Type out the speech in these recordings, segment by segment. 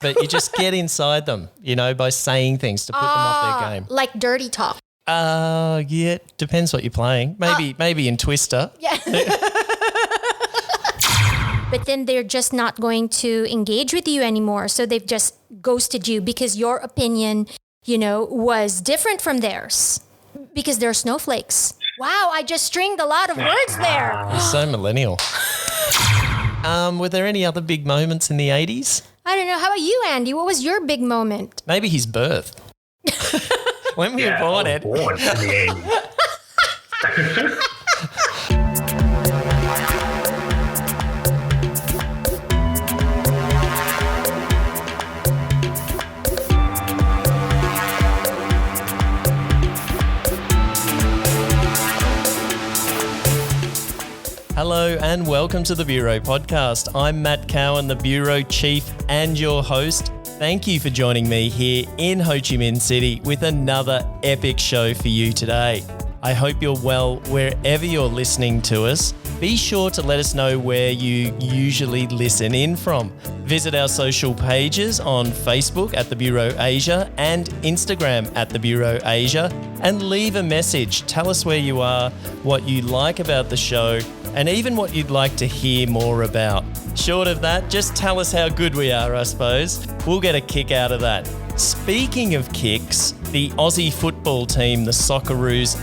but you just get inside them, by saying things to put them off their game. Like dirty talk. Yeah, depends what you're playing. Maybe in Twister. Yeah. But then they're just not going to engage with you anymore. So they've just ghosted you because your opinion, was different from theirs because they're snowflakes. Wow, I just stringed a lot of words there. You're so millennial. Were there any other big moments in the 80s? I don't know. How about you, Andy? What was your big moment? Maybe his birth. When we were born, Ed. Born in the 80s. Hello and welcome to the Bureau Podcast. I'm Matt Cowan, the Bureau Chief and your host. Thank you for joining me here in Ho Chi Minh City with another epic show for you today. I hope you're well wherever you're listening to us. Be sure to let us know where you usually listen in from. Visit our social pages on Facebook at The Bureau Asia and Instagram at The Bureau Asia and leave a message. Tell us where you are, what you like about the show, and even what you'd like to hear more about. Short of that, just tell us how good we are, I suppose. We'll get a kick out of that. Speaking of kicks, the Aussie football team, the Socceroos,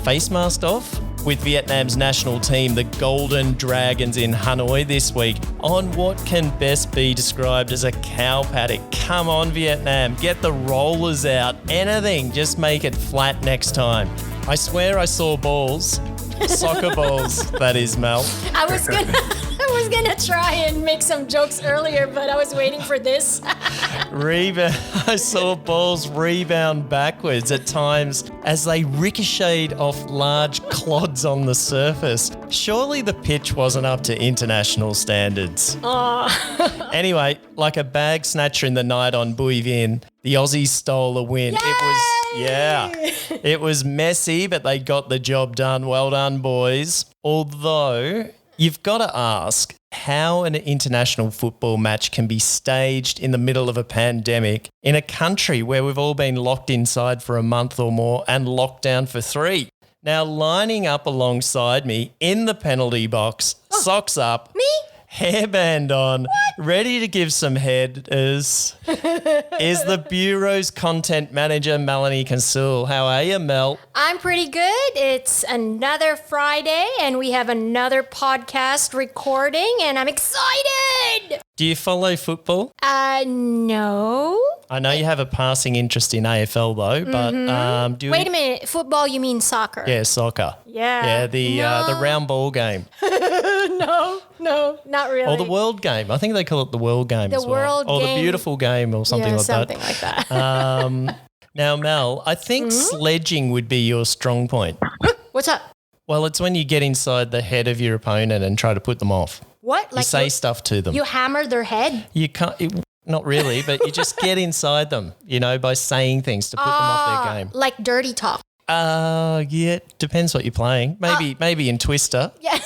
face masked off with Vietnam's national team, the Golden Dragons in Hanoi this week on what can best be described as a cow paddock. Come on, Vietnam, get the rollers out. Anything, just make it flat next time. I swear I saw balls. Soccer balls, that is, Mel. I was gonna try and make some jokes earlier, but I was waiting for this. Rebound. I saw balls rebound backwards at times as they ricocheted off large clods on the surface. Surely the pitch wasn't up to international standards. Anyway, like a bag snatcher in the night on Bui Vien, the Aussies stole a win. It was messy, but they got the job done. Well done, boys. Although, you've got to ask how an international football match can be staged in the middle of a pandemic in a country where we've all been locked inside for a month or more and locked down for 3. Now, lining up alongside me in the penalty box, socks up. Me? Hairband on, ready to give some head is the Bureau's content manager, Melanie Consul. How are you, Mel? I'm pretty good. It's another Friday and we have another podcast recording and I'm excited. Do you follow football? No. I know you have a passing interest in AFL though, but do you... Wait a minute. Football, you mean soccer? Yeah, soccer. Yeah. Yeah, the round ball game. No, not really. Or the world game. I think they call it the world game as well. World or game. The beautiful game or something like something that. like that. Now, Mel, I think sledging would be your strong point. What's up? Well, it's when you get inside the head of your opponent and try to put them off. What? You say stuff to them. You hammer their head? You can't... Not really, but you just get inside them, by saying things to put them off their game. Like dirty talk. Yeah, depends what you're playing. Maybe in Twister. Yeah.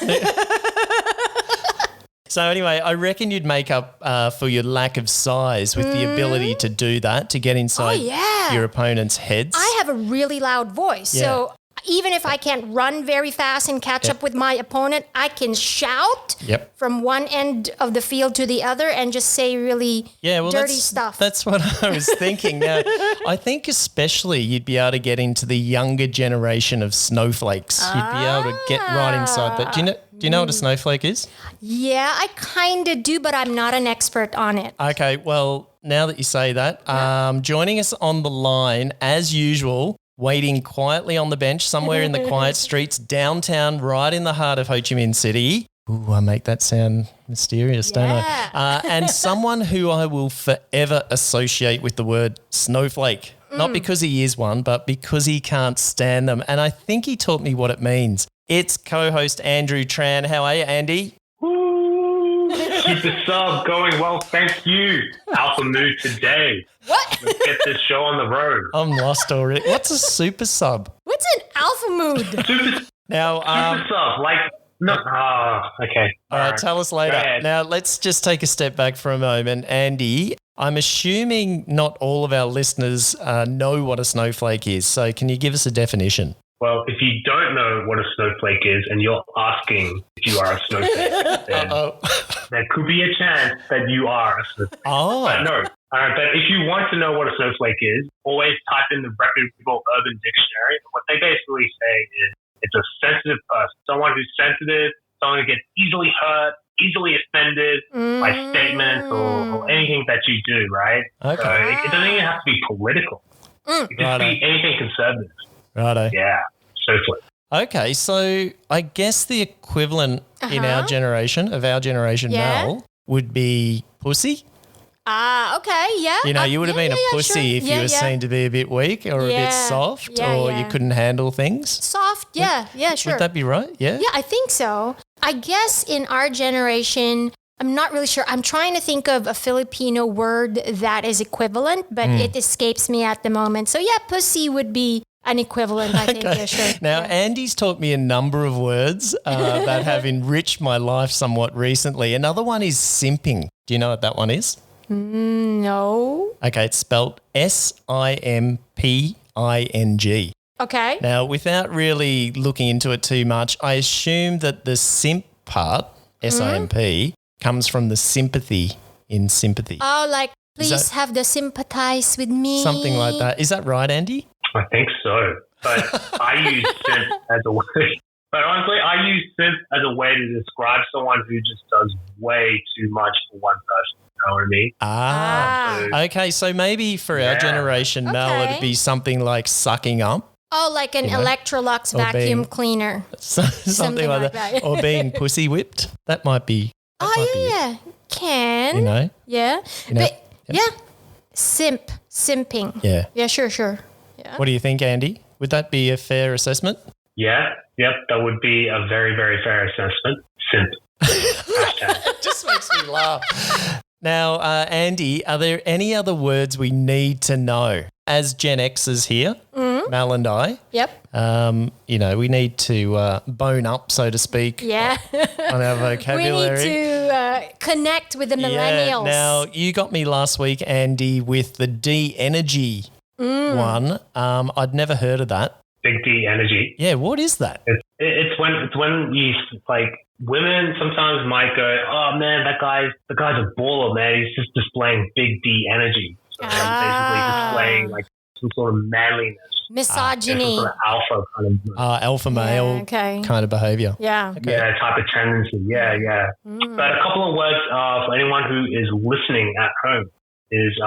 So anyway, I reckon you'd make up for your lack of size with the ability to do that, to get inside your opponent's heads. I have a really loud voice, so even if I can't run very fast and catch up with my opponent, I can shout from one end of the field to the other and just say really dirty stuff. That's what I was thinking. Now, I think especially you'd be able to get into the younger generation of snowflakes. You'd be able to get right inside that. Do you know what a snowflake is? Yeah, I kind of do, but I'm not an expert on it. Okay, well, now that you say that, joining us on the line, as usual, waiting quietly on the bench somewhere in the quiet streets downtown, right in the heart of Ho Chi Minh City. Ooh, I make that sound mysterious, don't I? And someone who I will forever associate with the word snowflake. Not because he is one, but because he can't stand them. And I think he taught me what it means. It's co-host Andrew Tran. How are you, Andy? Woo! Keep the sub going well. Thank you. Alpha mood today. What? Let's get this show on the road. I'm lost already. What's a super sub? What's an alpha mood? Super Now, sub, No. Okay. All right, tell us later. Go ahead. Now, let's just take a step back for a moment. Andy, I'm assuming not all of our listeners know what a snowflake is. So can you give us a definition? Well, if you don't know what a snowflake is and you're asking if you are a snowflake, then there could be a chance that you are a snowflake. Oh. But no. But if you want to know what a snowflake is, always type in the reputable Urban Dictionary. What they basically say is it's a sensitive person, someone who's sensitive, someone who gets easily hurt, easily offended by statements or anything that you do, right? Okay. So it doesn't even have to be political. It can just be anything conservative. Righto. Yeah, snowflake. Okay, so I guess the equivalent in our generation, Mel, would be pussy. Okay, yeah. You know, you would have been a pussy if you were seen to be a bit weak or a bit soft or you couldn't handle things. Soft, sure. Would that be right? Yeah? Yeah, I think so. I guess in our generation, I'm not really sure. I'm trying to think of a Filipino word that is equivalent, but it escapes me at the moment. So yeah, pussy would be an equivalent, I think. Yeah, sure. Now, Andy's taught me a number of words that have enriched my life somewhat recently. Another one is simping. Do you know what that one is? No. Okay, it's spelled Simping. Okay. Now, without really looking into it too much, I assume that the simp part, SIMP, comes from the sympathy in sympathy. Oh, like, please have the sympathize with me. Something like that. Is that right, Andy? I think so. But I use simp as a way. But honestly, I use simp as a way to describe someone who just does way too much for one person. You know what I mean? Okay. So maybe for our generation, Mel, it'd be something like sucking up. Oh, like an Electrolux vacuum cleaner. Something like that. Or being pussy whipped. That might be. Yeah. Can. You know? Yeah. Simping. Yeah. Yeah, sure. Yeah. What do you think, Andy? Would that be a fair assessment? Yeah. Yep. That would be a very, very fair assessment. Simp. It just makes me laugh. Now, Andy, are there any other words we need to know? As Gen Xers here, Mel and I, you know, we need to bone up, so to speak, on our vocabulary. We need to connect with the millennials. Now, you got me last week, Andy, with the D energy one. I'd never heard of that. Big D energy. Yeah, what is that? It's when you like women sometimes might go, oh man, the guy's a baller, man. He's just displaying big D energy. So basically displaying like some sort of manliness, misogyny, some sort of alpha kind of alpha male kind of behavior. Yeah, type of tendency. Yeah. But a couple of words for anyone who is listening at home is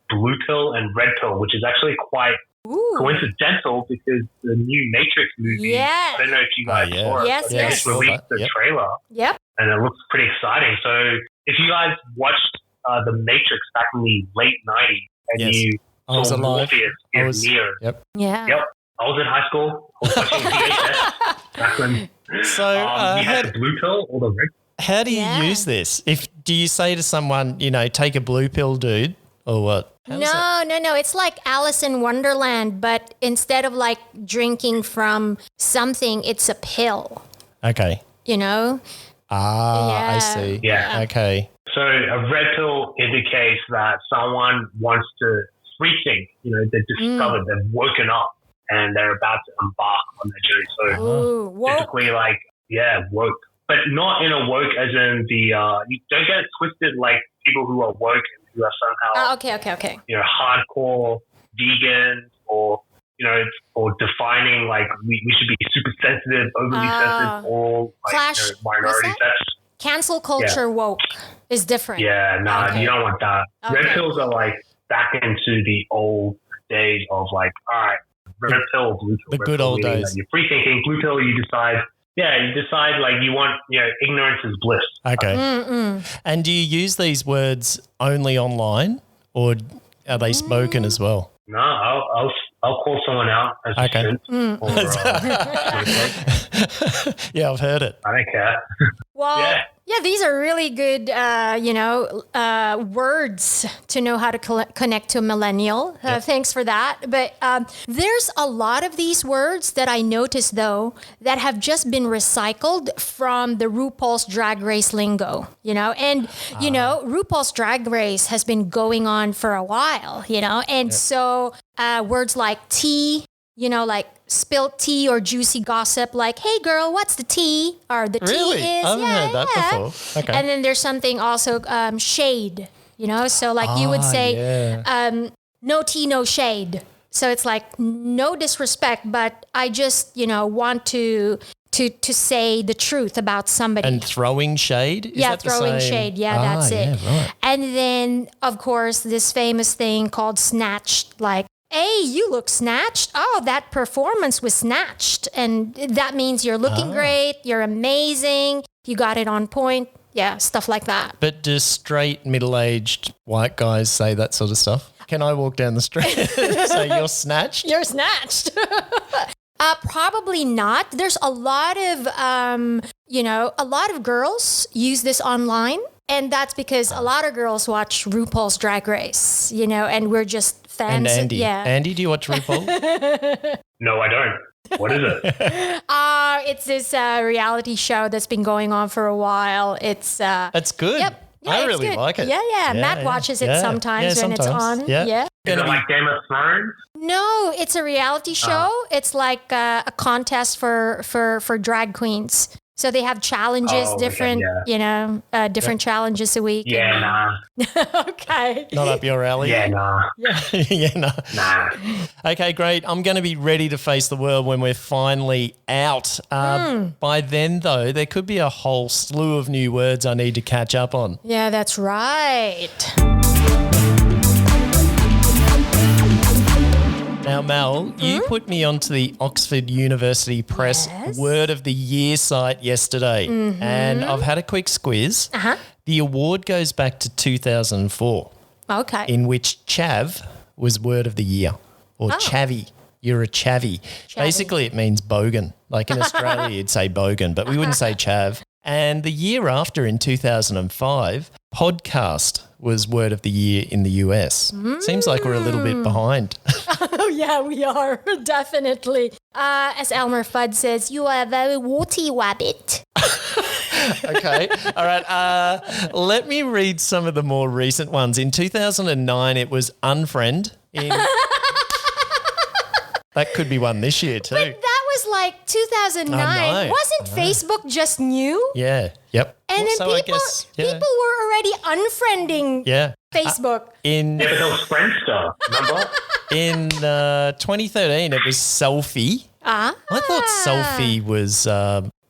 blue pill and red pill, which is actually quite coincidental because the new Matrix movie, I don't know if you guys saw it, but they just released the trailer. Yep. And it looks pretty exciting. So if you guys watched the Matrix back in the late 90s and you saw Morpheus give Neo. Yep. I was in high school. I was watching VHS back when we had the blue pill or the red. How do you use this? Do you say to someone, you know, take a blue pill, dude, or what? No. It's like Alice in Wonderland, but instead of like drinking from something, it's a pill. Okay. You know? I see. Yeah. Okay. So a red pill indicates that someone wants to rethink. You know, they've discovered, they've woken up, and they're about to embark on their journey. So typically, like, woke. But not in a woke as in the, you don't get it twisted like people who are woke and who are somehow, okay. You know, hardcore vegans or, you know, or defining like we should be super sensitive, overly sensitive, all like, you know, minorities. That's cancel culture woke is different. Yeah, you don't want that. Okay. Red pills are like back into the old days of like, all right, red pill, blue pill. The good old days. Like you're free thinking. Blue pill, you decide like you want, you know, ignorance is bliss. Okay. And do you use these words only online or are they spoken as well? No, I'll call someone out as a simp or Yeah, I've heard it. I don't care. Well, yeah, these are really good, words to know how to connect to a millennial. Thanks for that. But there's a lot of these words that I noticed, though, that have just been recycled from the RuPaul's Drag Race lingo, And, RuPaul's Drag Race has been going on for a while, And so words like tea, like spilt tea or juicy gossip, like, hey girl, what's the tea? Or the Really? tea is, I haven't heard that before. Okay. And then there's something also, shade, so like you would say, no tea, no shade. So it's like no disrespect, but I just, want to say the truth about somebody. And throwing shade? Is that throwing shade. Yeah, that's it. Right. And then, of course, this famous thing called snatched, like, hey, you look snatched. Oh, that performance was snatched. And that means you're looking great. You're amazing. You got it on point. Yeah, stuff like that. But do straight, middle-aged white guys say that sort of stuff? Can I walk down the street and say you're snatched? You're snatched. Probably not. There's a lot of, a lot of girls use this online. And that's because a lot of girls watch RuPaul's Drag Race, and we're just fans. And Andy. Yeah. Andy, do you watch RuPaul? No, I don't. What is it? It's this reality show that's been going on for a while. It's good. Yep. Yeah, I it's really good. like it. Yeah. Matt watches it sometimes when it's on. Yeah. Is it like Game of Thrones? No, it's a reality show. It's like a contest for drag queens. So they have challenges, different challenges a week. Yeah, nah. Okay. Not up your alley? Yeah, nah. Yeah, no. Nah. Okay, great. I'm going to be ready to face the world when we're finally out. By then, though, there could be a whole slew of new words I need to catch up on. Yeah, that's right. Now, Mel, you put me onto the Oxford University Press Word of the Year site yesterday, and I've had a quick squiz. The award goes back to 2004. Okay. In which chav was Word of the Year, or chavvy. You're a chavvy. Basically, it means bogan. Like in Australia, you'd say bogan, but we wouldn't say chav. And the year after, in 2005, podcast was Word of the Year in the US. Seems like we're a little bit behind. Oh, yeah, we are, definitely. As Elmer Fudd says, you are a very warty wabbit. Okay. All right. Let me read some of the more recent ones. In 2009, it was unfriend. That could be one this year too. But that was like 2009. Wasn't Facebook just new? Yeah. Yep. And then people were already unfriending Facebook. But it was Friendster, remember? In 2013, it was selfie. I thought selfie was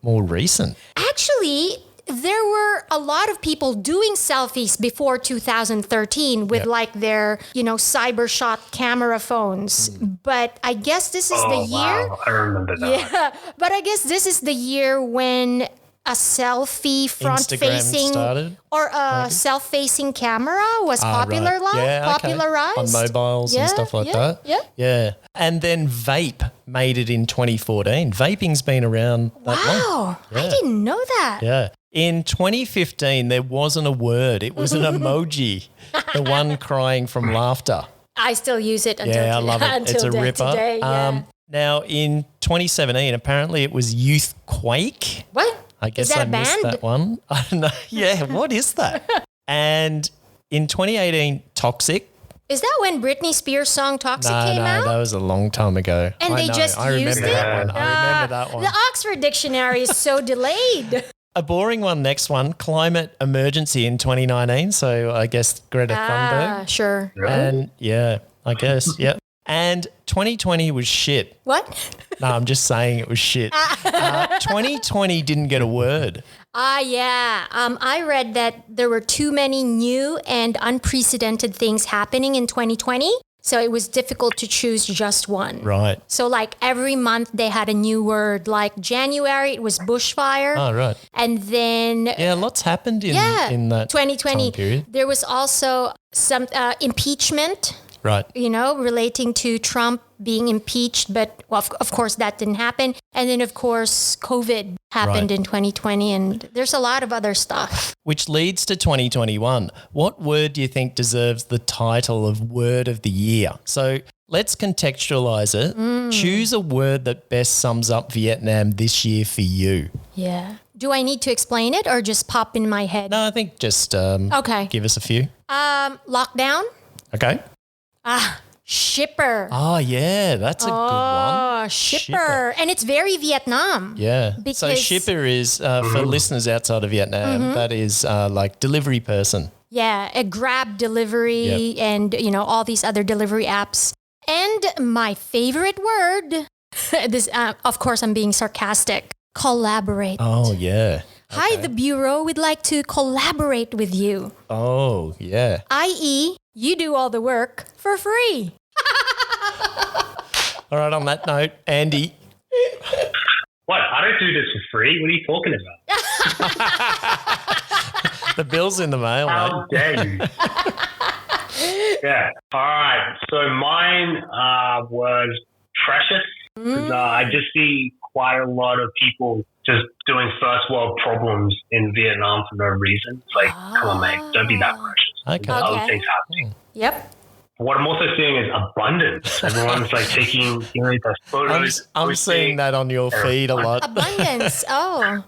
more recent. Actually, there were a lot of people doing selfies before 2013 with like their, cyber shot camera phones. But I guess this is the year. Wow. I remember that. Yeah, but I guess this is the year when a selfie front-facing or a self-facing camera was popularized on mobiles and stuff like that. Yeah. And then vape made it in 2014. Vaping's been around that long. Wow, I didn't know that. Yeah. In 2015, there wasn't a word. It was an emoji, the one crying from laughter. I still use it until I love it. It's a ripper. Today, now, in 2017, apparently it was Youth Quake. What? I guess is that I missed that one. I don't know. Yeah, what is that? And in 2018, Toxic. Is that when Britney Spears' song Toxic came out? No, that was a long time ago. And I remember that one. I remember that one. The Oxford Dictionary is so delayed. A boring one, next one, climate emergency in 2019. So I guess Greta Thunberg. Sure. And I guess, yep. And 2020 was shit. What? No, I'm just saying it was shit. 2020 didn't get a word. I read that there were too many new and unprecedented things happening in 2020. So it was difficult to choose just one. Right. So like every month they had a new word. Like January, it was bushfire. Oh, right. And then... Yeah, lots happened in that 2020. time period. There was also some impeachment. Right. Relating to Trump being impeached, but of course that didn't happen. And then of course COVID happened in 2020, and there's a lot of other stuff. Which leads to 2021. What word do you think deserves the title of Word of the Year? So let's contextualize it. Choose a word that best sums up Vietnam this year for you. Yeah. Do I need to explain it or just pop in my head? No, I think just okay. Give us a few. Lockdown. Okay. Shipper. Oh, yeah, that's a good one. Oh, shipper. And it's very Vietnam. Yeah. Because so shipper is, for listeners outside of Vietnam, that is like delivery person. Yeah, a Grab delivery and, all these other delivery apps. And my favorite word, this, of course, I'm being sarcastic, collaborate. Oh, yeah. Hi, the Bureau would like to collaborate with you. Oh, yeah. i.e., you do all the work for free. All right, on that note, Andy. What? I don't do this for free. What are you talking about? The bill's in the mail, How mate. dare you? Yeah. All right. So mine was precious. 'Cause, I just see quite a lot of people just doing first world problems in Vietnam for no reason. It's like, come on, mate, don't be that precious. Okay. There's other things happening. Yep. What I'm also seeing is abundance. Everyone's like taking, the photos. I'm seeing that on your feed a lot. Abundance. Oh,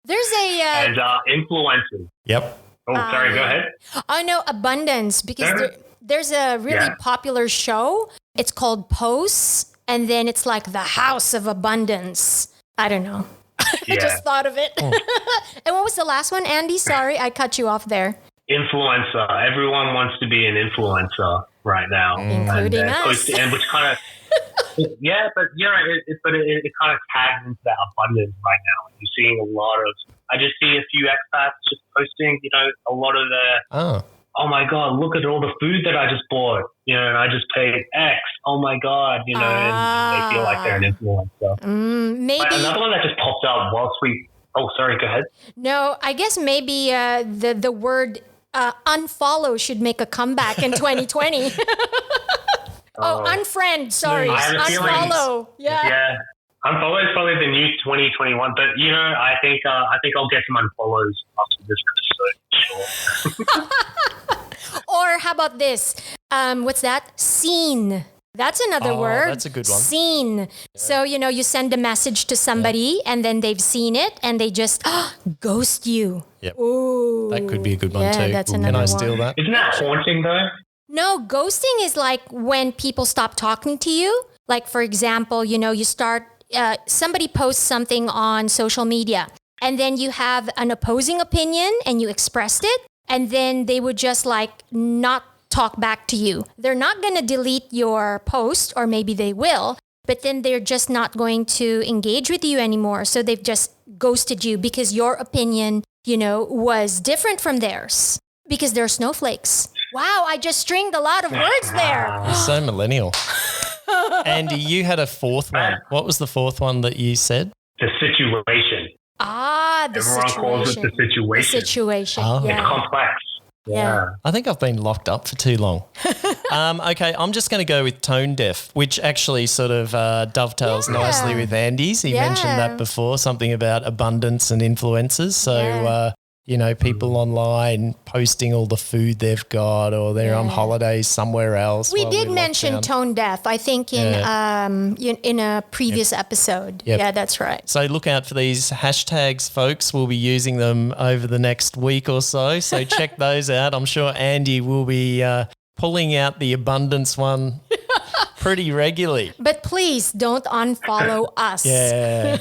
there's a And influencers. Yep. Oh, sorry, go ahead. oh no, abundance, because there's a really popular show. It's called Pose, and then it's like the House of Abundance. I don't know. I just thought of it. And what was the last one, Andy? Sorry, I cut you off there. Influencer. Everyone wants to be an influencer right now, Including us. And which kind of, but it kind of tags into that abundance right now. You're seeing a lot of. I just see a few expats just posting, a lot of their. Oh my God! Look at all the food that I just bought. And I just paid X. Oh my God! And they feel like they're an influencer. Maybe But another one that just popped up whilst we. Oh, sorry. Go ahead. No, I guess maybe the word unfollow should make a comeback in 2020. Unfriend. Sorry, I have a feeling- unfollow. Yeah. Unfollow is probably the new 2021, but I think I'll get some unfollows after this episode. Sure. Or how about this? What's that? Scene. That's another word. That's a good one. Scene. Yeah. So, you send a message to somebody and then they've seen it and they just ghost you. Yep. Ooh. That could be a good one too. That's another Can I one. steal that? Isn't that haunting though? No, ghosting is like when people stop talking to you. Like, for example, you start, somebody posts something on social media and then you have an opposing opinion and you expressed it, and then they would just not talk back to you. They're not going to delete your post, or maybe they will, but then they're just not going to engage with you anymore. So they've just ghosted you because your opinion, was different from theirs because they're snowflakes. Wow, I just stringed a lot of words there. You're so millennial. Andy, you had a fourth one. What was the fourth one that you said? The situation. The Everyone situation. calls it the situation. The situation. Oh. Yeah. It's complex. Yeah. I think I've been locked up for too long. Okay, I'm just going to go with tone deaf, which actually sort of dovetails nicely with Andy's. He mentioned that before, something about abundance and influencers. So, people online posting all the food they've got, or they're on holidays somewhere else. We did mention tone deaf, I think, in a previous episode. Yep. Yeah, that's right. So look out for these hashtags, folks. We'll be using them over the next week or so. So check those out. I'm sure Andy will be pulling out the abundance one pretty regularly. But please don't unfollow us. Yeah.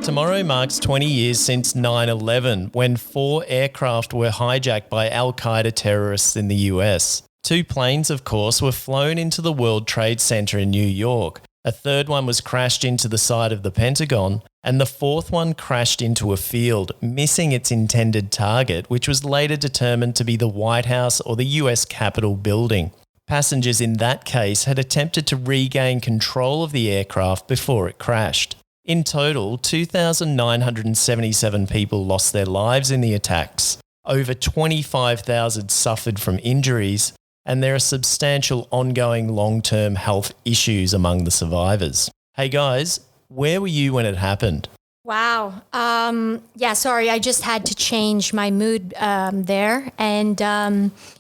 Tomorrow marks 20 years since 9/11, when 4 aircraft were hijacked by Al-Qaeda terrorists in the US. 2 planes, of course, were flown into the World Trade Center in New York. A third one was crashed into the side of the Pentagon, and the fourth one crashed into a field, missing its intended target, which was later determined to be the White House or the US Capitol building. Passengers in that case had attempted to regain control of the aircraft before it crashed. In total, 2,977 people lost their lives in the attacks. Over 25,000 suffered from injuries, and there are substantial ongoing long-term health issues among the survivors. Hey guys, where were you when it happened? Wow. Sorry, I just had to change my mood there. And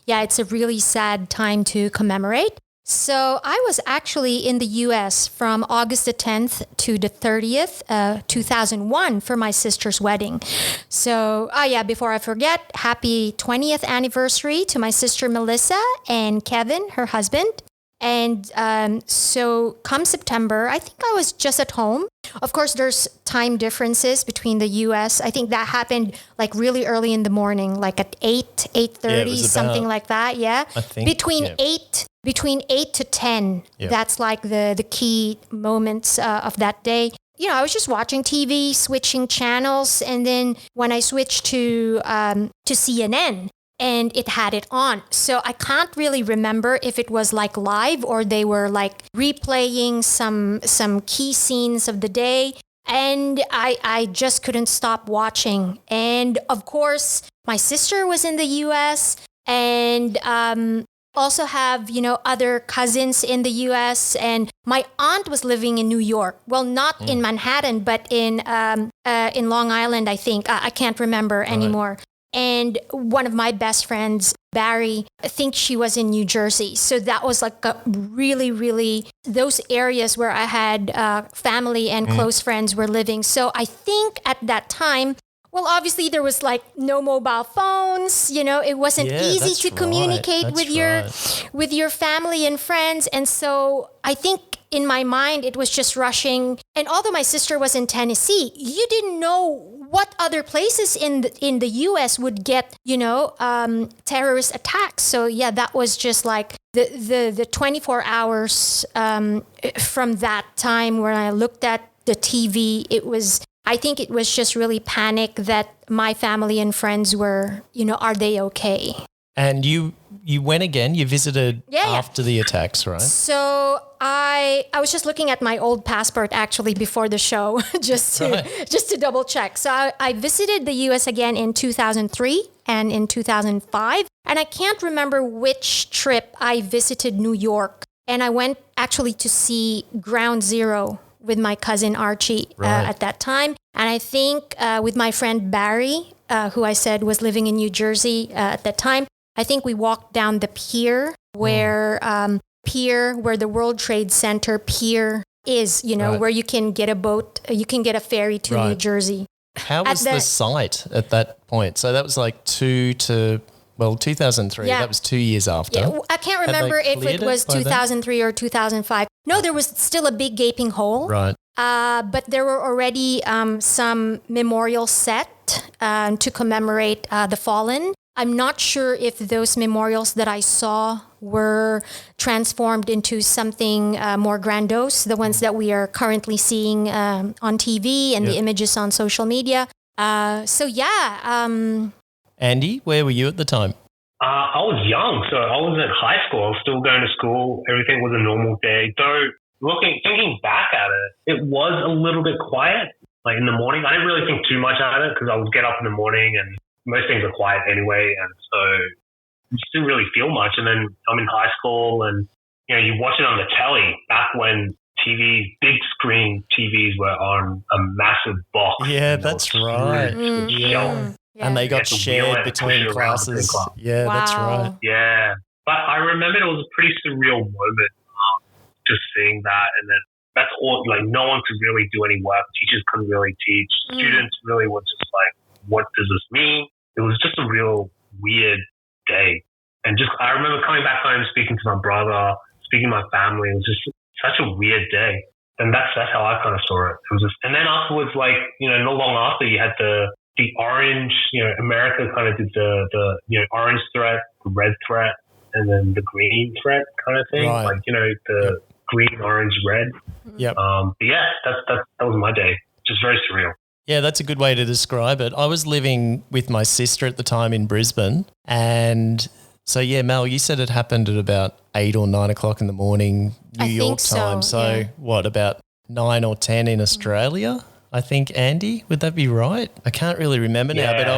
it's a really sad time to commemorate. So I was actually in the U.S. from August the 10th to the 30th, 2001 for my sister's wedding. So, before I forget, happy 20th anniversary to my sister Melissa and Kevin, her husband. And so come September, I think I was just at home. Of course, there's time differences between the U.S. I think that happened like really early in the morning, like at 8:30, something like that. Yeah. I think. Between 8 to 10. Yep. That's like the key moments of that day. You know, I was just watching TV, switching channels. And then when I switched to CNN, and it had it on. So I can't really remember if it was like live or they were like replaying some key scenes of the day. And I just couldn't stop watching. And of course, my sister was in the US and also have, other cousins in the US. And my aunt was living in New York. Well, not in Manhattan, but in Long Island, I think. I can't remember anymore. And one of my best friends, Barry, I think she was in New Jersey. So that was like a really, really, those areas where I had family and close friends were living. So I think at that time, well, obviously there was like no mobile phones, it wasn't easy to communicate with your family and friends. And so I think in my mind, it was just rushing. And although my sister was in Tennessee, you didn't know what other places in the U.S. would get, terrorist attacks. So yeah, that was just like the 24 hours from that time when I looked at the TV. I think it was just really panic that my family and friends were, are they okay? And you went again, you visited after the attacks, right? So I was just looking at my old passport actually before the show, just to double check. So I visited the US again in 2003 and in 2005. And I can't remember which trip I visited New York. And I went actually to see Ground Zero with my cousin Archie at that time. And I think with my friend Barry, who I said was living in New Jersey at that time, I think we walked down the pier where the World Trade Center pier is, where you can get a boat, you can get a ferry to New Jersey. How was the site at that point? So that was like 2003. Yeah. That was 2 years after. Yeah, I can't remember if it was 2003 or 2005. No, there was still a big gaping hole. Right. But there were already some memorials set to commemorate the fallen. I'm not sure if those memorials that I saw were transformed into something more grandiose, the ones that we are currently seeing on TV and the images on social media. Andy, where were you at the time? I was young, so I was at high school. I was still going to school. Everything was a normal day. Though thinking back at it, it was a little bit quiet. Like in the morning, I didn't really think too much at it because I would get up in the morning and most things are quiet anyway, and so I just didn't really feel much. And then I'm in high school, and you watch it on the telly back when big screen TVs were on a massive box. Yeah, that's right. Yeah. And they got shared between classes. Yeah, that's right. Yeah, but I remember it was a pretty surreal moment, just seeing that, and then that's all. Like no one could really do any work. Teachers couldn't really teach. Students really were just like, "What does this mean?" It was just a real weird day. And I remember coming back home, speaking to my brother, speaking to my family. It was just such a weird day. And that's how I kind of saw it. It was just, and then afterwards, like, not long after, you had the orange, America kind of did the orange threat, the red threat, and then the green threat kind of thing. Right. Like, the green, orange, red. Yep. But yeah, that was my day. Just very surreal. Yeah, that's a good way to describe it. I was living with my sister at the time in Brisbane. And so, yeah, Mel, you said it happened at about 8 or 9 o'clock in the morning, New York time. So, what, about 9 or 10 in Australia? I think, Andy, would that be right? I can't really remember now, but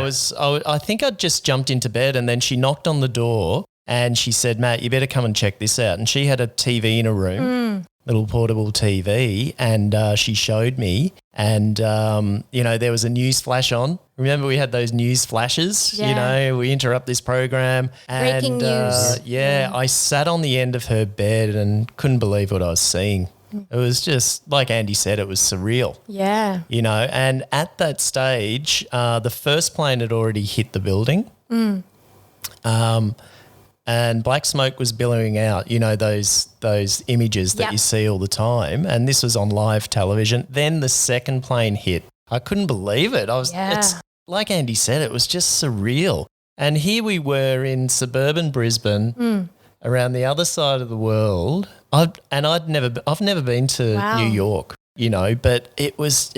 I think I'd just jumped into bed and then she knocked on the door and she said, Matt, you better come and check this out. And she had a TV in her room, little portable TV, and she showed me and, there was a news flash on. Remember we had those news flashes, we interrupt this program. Breaking news. I sat on the end of her bed and couldn't believe what I was seeing. It was just, like Andy said, it was surreal. Yeah. And at that stage, the first plane had already hit the building. And black smoke was billowing out, those images that you see all the time. And this was on live television. Then the second plane hit. I couldn't believe it. It's like Andy said, it was just surreal. And here we were in suburban Brisbane, around the other side of the world. I've never been to New York, but there was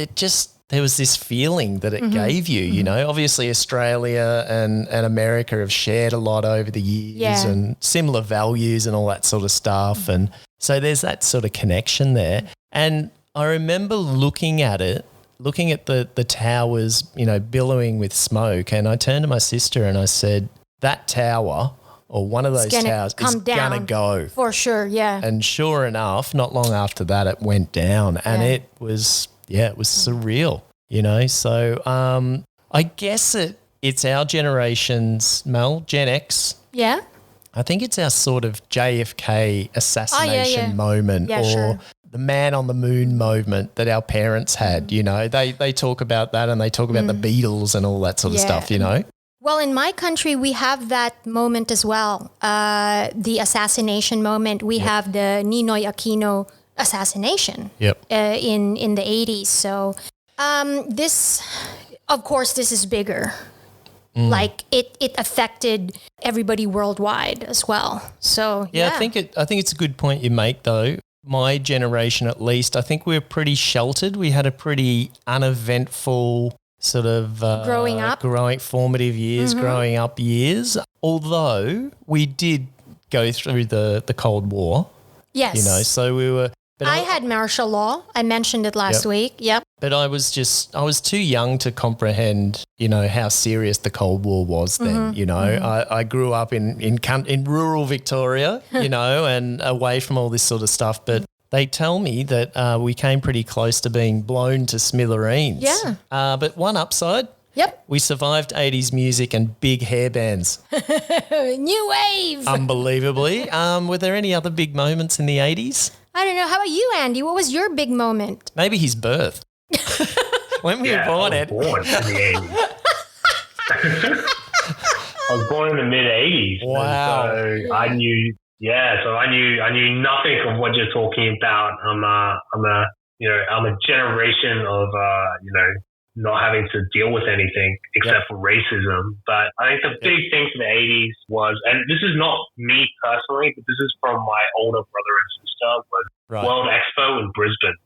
this feeling that it gave you, Obviously Australia and America have shared a lot over the years and similar values and all that sort of stuff. And so there's that sort of connection there. And I remember looking at the towers, billowing with smoke. And I turned to my sister and I said, that tower or one of those towers is going to go. For sure, yeah. And sure enough, not long after that, it went down and it was surreal, So I guess it's our generation's, Mel, Gen X. Yeah. I think it's our sort of JFK assassination moment the man on the moon moment that our parents had, They talk about that and they talk about the Beatles and all that sort of stuff, Well, in my country, we have that moment as well, the assassination moment. We have the Ninoy Aquino assassination in the 80s. So this is bigger. Like it affected everybody worldwide as well. So I think it's a good point you make though. My generation at least, I think we were pretty sheltered. We had a pretty uneventful sort of formative years, growing up years. Although we did go through the Cold War. Yes. So we were. But I had martial law. I mentioned it last week. Yep. But I was too young to comprehend, how serious the Cold War was then. I grew up in rural Victoria, and away from all this sort of stuff. But they tell me that we came pretty close to being blown to smithereens. Yeah. But one upside. Yep. We survived 80s music and big hair bands. New wave. Unbelievably. Were there any other big moments in the 80s? I don't know. How about you, Andy? What was your big moment? Maybe his birth. When we were born, Ed. I was born in the 80s. I was born in the mid 80s. Wow. So I knew nothing of what you're talking about. I'm a generation of not having to deal with anything except for racism. But I think the big thing for the 80s was, and this is not me personally, but this is from my older brother and sister, was World Expo in Brisbane.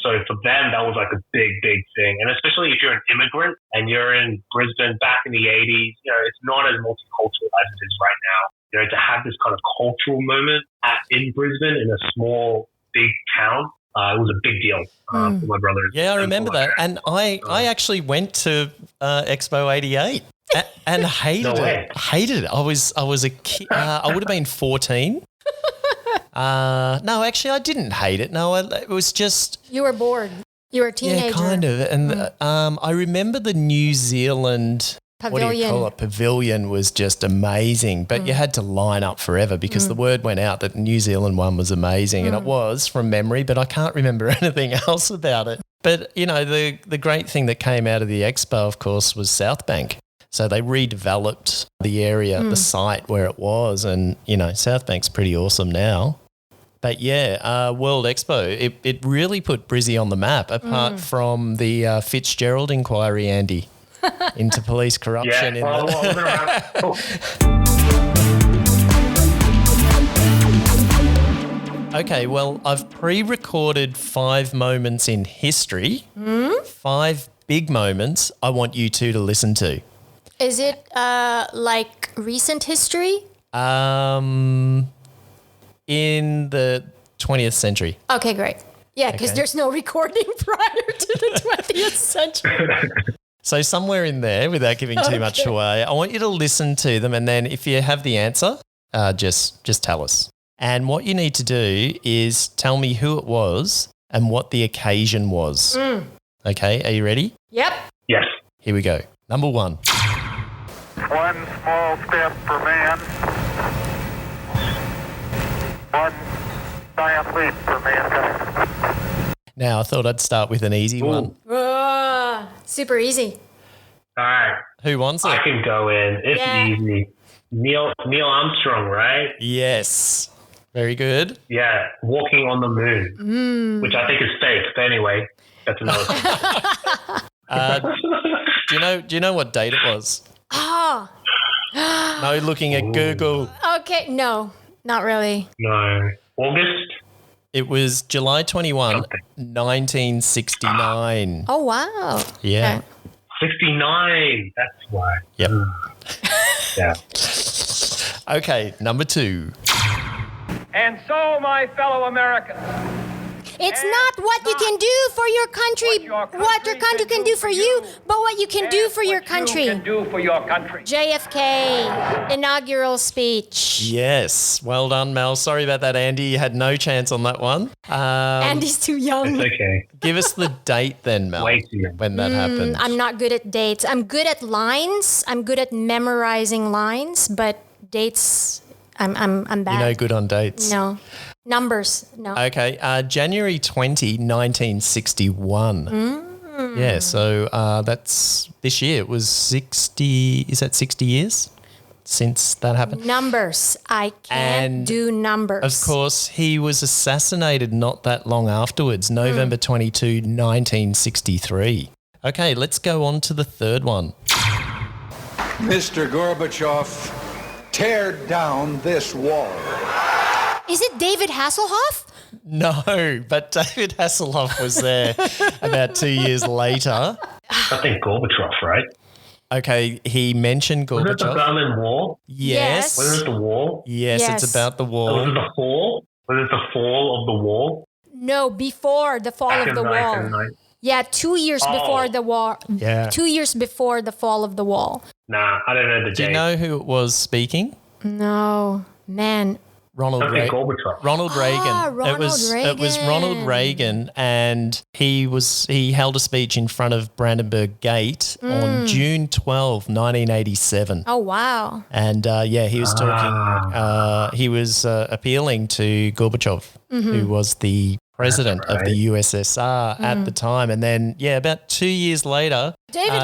So for them, that was like a big, big thing. And especially if you're an immigrant and you're in Brisbane back in the 80s, it's not as multicultural as it is right now. To have this kind of cultural moment in Brisbane in a small, big town, it was a big deal for my brothers. Yeah, I remember that. And I actually went to Expo 88 and hated it. Hated it. I was a kid. I would have been 14. No, actually, I didn't hate it. No, it was just... You were bored. You were a teenager. Yeah, kind of. And I remember the New Zealand... Pavilion. What do you call it? Pavilion was just amazing, but you had to line up forever because the word went out that the New Zealand one was amazing, and it was from memory, but I can't remember anything else about it. But, the great thing that came out of the expo, of course, was South Bank. So they redeveloped the area, the site where it was, and, South Bank's pretty awesome now. But World Expo, it really put Brizzy on the map, apart from the Fitzgerald inquiry, Andy. Into police corruption. Okay, well, I've pre-recorded 5 moments in history, 5 big moments I want you two to listen to. Is it like recent history? In the 20th century. Okay, great. Yeah, because there's no recording prior to the 20th century. So somewhere in there, without giving too much away, I want you to listen to them, and then if you have the answer, just tell us. And what you need to do is tell me who it was and what the occasion was. Okay, are you ready? Yep. Yes. Here we go. Number 1. One small step for man, one giant leap for mankind. Now, I thought I'd start with an easy one. Super easy. All right. Who wants it? I can go in. It's easy. Neil Armstrong, right? Yes. Very good. Yeah, walking on the moon, which I think is fake. But anyway, that's another thing. Do you know what date it was? Oh. No looking at Google. Okay. No, not really. No. August? It was July 21, 1969. Oh, wow. Yeah. Okay. 69. That's why. Yep. Yeah. Okay, number 2. And so, my fellow Americans, It's not what you can do for your country, what your country can do for you, but what you can do for your country. JFK, inaugural speech. Yes. Well done, Mel. Sorry about that, Andy. You had no chance on that one. Andy's too young. It's okay. Give us the date then, Mel, Way too young. when that happened. I'm not good at dates. I'm good at lines. I'm good at memorizing lines, but dates, I'm bad. You're no good on dates. No. Numbers, no. Okay, January 20, 1961. Yeah, so that's this year. It was 60, is that 60 years since that happened? Numbers. I can't do numbers. Of course, he was assassinated not that long afterwards, November 22, 1963. Okay, let's go on to the third one. Mr. Gorbachev, tear down this wall. Is it David Hasselhoff? No, but David Hasselhoff was there about 2 years later. I think Gorbachev, right? Okay, he mentioned Was it the Gorbachev. Berlin Wall? Yes. Was it the wall? Yes, Yes. it's about the Was wall. it the fall? Was it the fall of the wall? No, before the fall Back of the in wall. 1990? Yeah, 2 years before the war. Yeah. 2 years before the fall of the wall. Nah, I don't know the Do date. you know who it was speaking? No, man. Ronald I think Reagan. Gorbachev. Ronald Reagan. Ronald It was Ronald Reagan. Reagan, and he held a speech in front of Brandenburg Gate on June 12, 1987. Oh, wow. And he was talking. He was appealing to Gorbachev, who was the president of the USSR at the time. And then, about 2 years later, David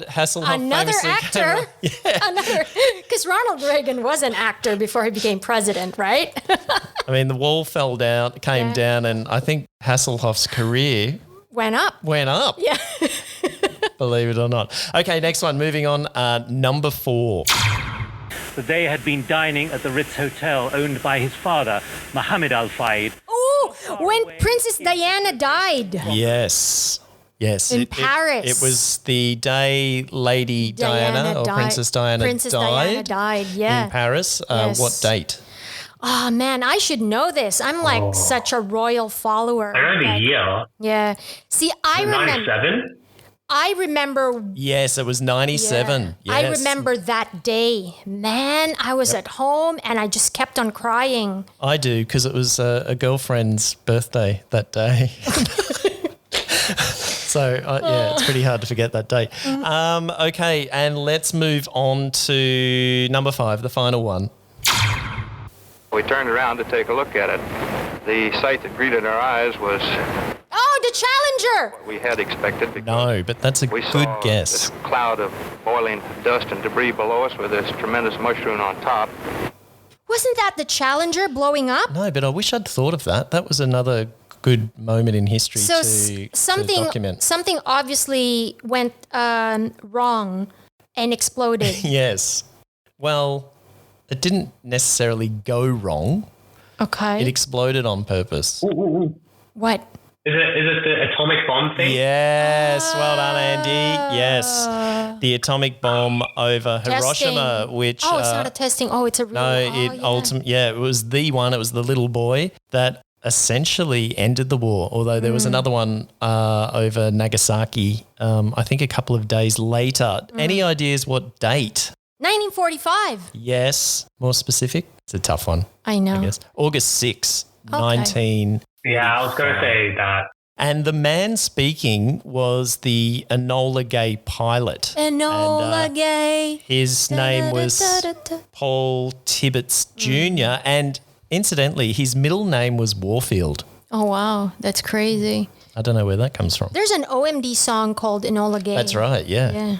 Hasselhoff, another famously actor. Because Ronald Reagan was an actor before he became president, right? I mean, the wall came down, and I think Hasselhoff's career Went up. went up. Yeah. Believe it or not. Okay, next one. Moving on. Number 4. They had been dining at the Ritz Hotel owned by his father, Mohammed Al Fayed. Oh, when Princess Diana died. Yes. In Paris. It was the day Lady Diana or died. Princess Diana Diana died, yeah. in Paris. Yes. What date? Oh, man, I should know this. I'm like such a royal follower. I know the Like, year. Yeah. See, I remember. 97? I remember. Yes, it was 97. Yeah. I Yes. remember that day. Man, I was at home and I just kept on crying. I do, because it was a girlfriend's birthday that day. So, it's pretty hard to forget that date. Okay, and let's move on to number 5, the final one. We turned around to take a look at it. The sight that greeted our eyes was Oh, the Challenger! what we had expected. Because No, but that's a we good saw guess. this cloud of boiling dust and debris below us with this tremendous mushroom on top. Wasn't that the Challenger blowing up? No, but I wish I'd thought of that. That was another good moment in history So to something obviously went wrong and exploded. Yes. Well, it didn't necessarily go wrong. Okay. It exploded on purpose. What? Is it the atomic bomb thing? Yes, well done, Andy. Yes, the atomic bomb over Hiroshima, Testing. which Oh, it's not a testing. Oh, it's a real. no, it ultimately, it was the one. It was the little boy that essentially ended the war, although there was another one over Nagasaki, I think a couple of days later. Any ideas what date? 1945. Yes. More specific? It's a tough one. I know. I guess. August 6, 19. Yeah, I was going to say that. And the man speaking was the Enola Gay pilot. Enola Gay. His name was Paul Tibbets Jr. And incidentally, his middle name was Warfield. Oh, wow. That's crazy. I don't know where that comes from. There's an OMD song called Enola Gay. That's right, yeah. Yeah.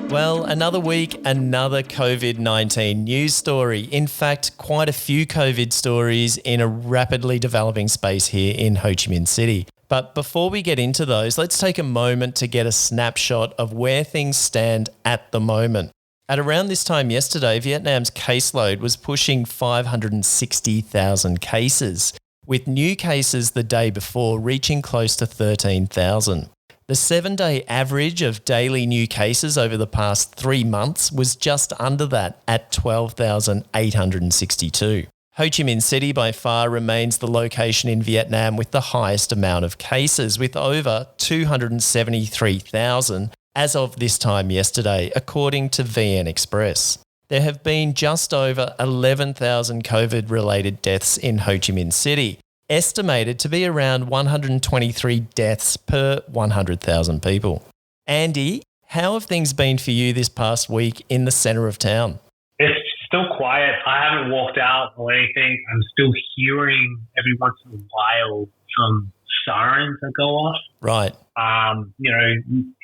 Well, another week, another COVID-19 news story. In fact, quite a few COVID stories in a rapidly developing space here in Ho Chi Minh City. But before we get into those, let's take a moment to get a snapshot of where things stand at the moment. At around this time yesterday, Vietnam's caseload was pushing 560,000 cases, with new cases the day before reaching close to 13,000. The 7-day average of daily new cases over the past 3 months was just under that at 12,862. Ho Chi Minh City by far remains the location in Vietnam with the highest amount of cases, with over 273,000 as of this time yesterday, according to VN Express. There have been just over 11,000 COVID-related deaths in Ho Chi Minh City, estimated to be around 123 deaths per 100,000 people. Andy, how have things been for you this past week in the centre of town? It's still quiet. I haven't walked out or anything. I'm still hearing every once in a while some sirens that go off. Right.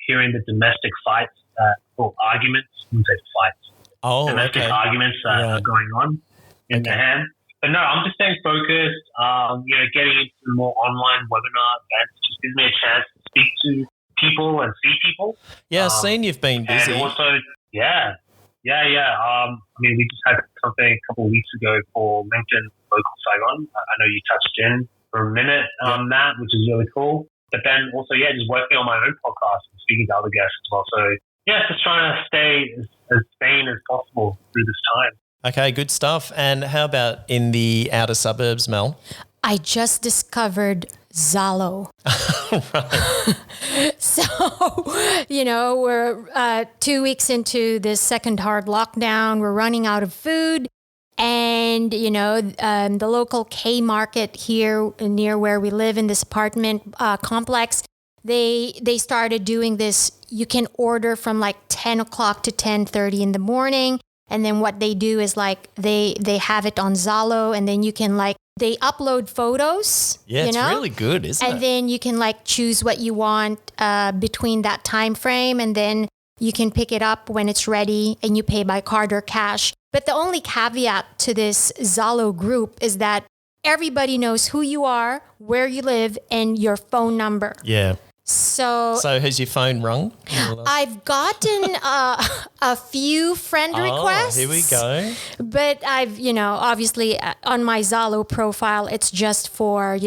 Hearing the domestic fights or arguments. I wouldn't say fights. Domestic arguments that are going on in the hand. But no, I'm just staying focused, getting into more online webinar events just gives me a chance to speak to people and see people. Yeah, I've seen you've been busy. And also, we just had something a couple of weeks ago for LinkedIn Local Saigon. I know you touched in for a minute on that, which is really cool. But then also, just working on my own podcast and speaking to other guests as well. So, just trying to stay as sane as possible through this time. Okay, good stuff. And how about in the outer suburbs, Mel? I just discovered Zalo. So, we're 2 weeks into this second hard lockdown. We're running out of food. And, the local K market here near where we live in this apartment complex, they started doing this. You can order from like 10 o'clock to 10:30 in the morning. And then what they do is like they have it on Zalo, and then you can they upload photos. Yeah, it's really good, isn't it? And then you can choose what you want between that time frame, and then you can pick it up when it's ready, and you pay by card or cash. But the only caveat to this Zalo group is that everybody knows who you are, where you live, and your phone number. Yeah. So has your phone rung? I've gotten a few friend requests. Here we go. But I've, obviously on my Zalo profile, it's just for,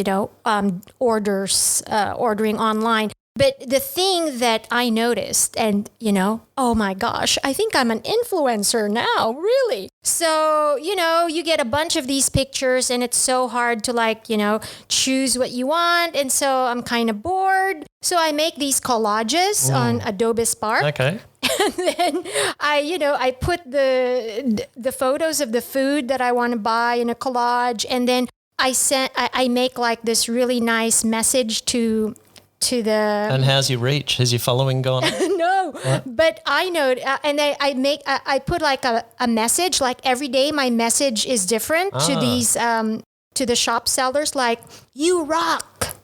ordering online. But the thing that I noticed, and, oh my gosh, I think I'm an influencer now, really. So, you get a bunch of these pictures, and it's so hard to choose what you want. And so I'm kind of bored. So I make these collages on Adobe Spark. Okay. And then I put the photos of the food that I want to buy in a collage. And then I make this really nice message to the... And how's your reach? Has your following gone? No, what? But I know, and I put a message, every day my message is different to these, to the shop sellers, you rock,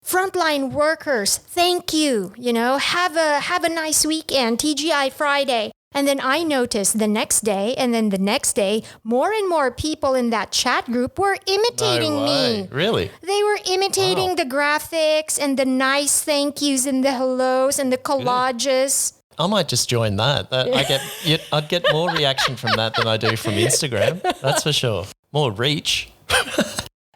frontline workers, thank you, have a nice weekend, TGI Friday. And then I noticed the next day, and then the next day, more and more people in that chat group were imitating me. Really? They were imitating the graphics and the nice thank yous and the hellos and the collages. Good. I might just join that. I'd get more reaction from that than I do from Instagram. That's for sure. More reach.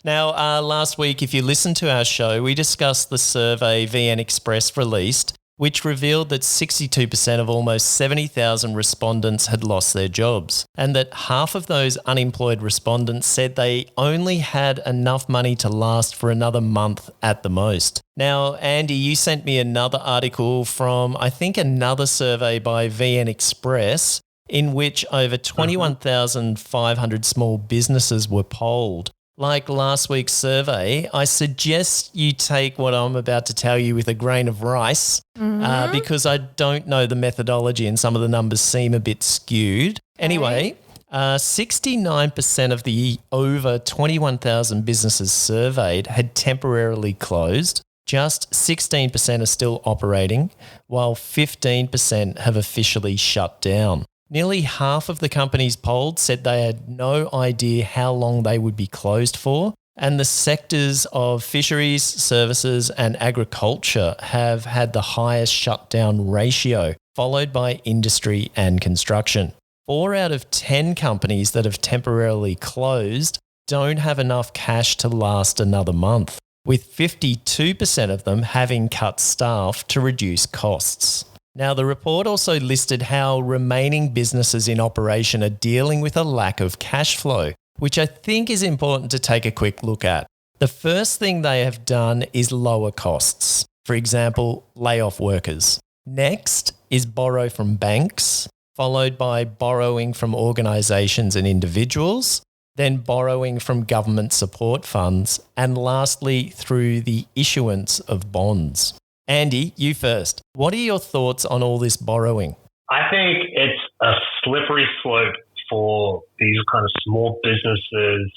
Now, last week, if you listened to our show, we discussed the survey VN Express released which revealed that 62% of almost 70,000 respondents had lost their jobs, and that half of those unemployed respondents said they only had enough money to last for another month at the most. Now, Andy, you sent me another article from, I think, another survey by VN Express, in which over 21,500 small businesses were polled. Like last week's survey, I suggest you take what I'm about to tell you with a grain of rice because I don't know the methodology and some of the numbers seem a bit skewed. Anyway, 69% of the over 21,000 businesses surveyed had temporarily closed. Just 16% are still operating, while 15% have officially shut down. Nearly half of the companies polled said they had no idea how long they would be closed for, and the sectors of fisheries, services and agriculture have had the highest shutdown ratio, followed by industry and construction. 4 out of 10 companies that have temporarily closed don't have enough cash to last another month, with 52% of them having cut staff to reduce costs. Now, the report also listed how remaining businesses in operation are dealing with a lack of cash flow, which I think is important to take a quick look at. The first thing they have done is lower costs. For example, lay off workers. Next is borrow from banks, followed by borrowing from organisations and individuals, then borrowing from government support funds, and lastly, through the issuance of bonds. Andy, you first. What are your thoughts on all this borrowing? I think it's a slippery slope for these kind of small businesses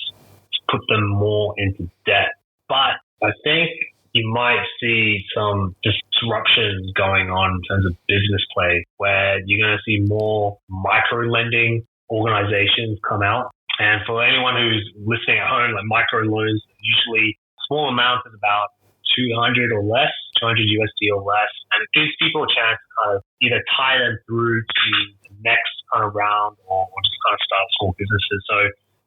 to put them more into debt. But I think you might see some disruptions going on in terms of business play where you're going to see more micro-lending organizations come out. And for anyone who's listening at home, like micro-loans, usually small amounts is about 200 or less, 200 USD or less. And it gives people a chance to kind of either tie them through to the next kind of round or just kind of start small businesses. So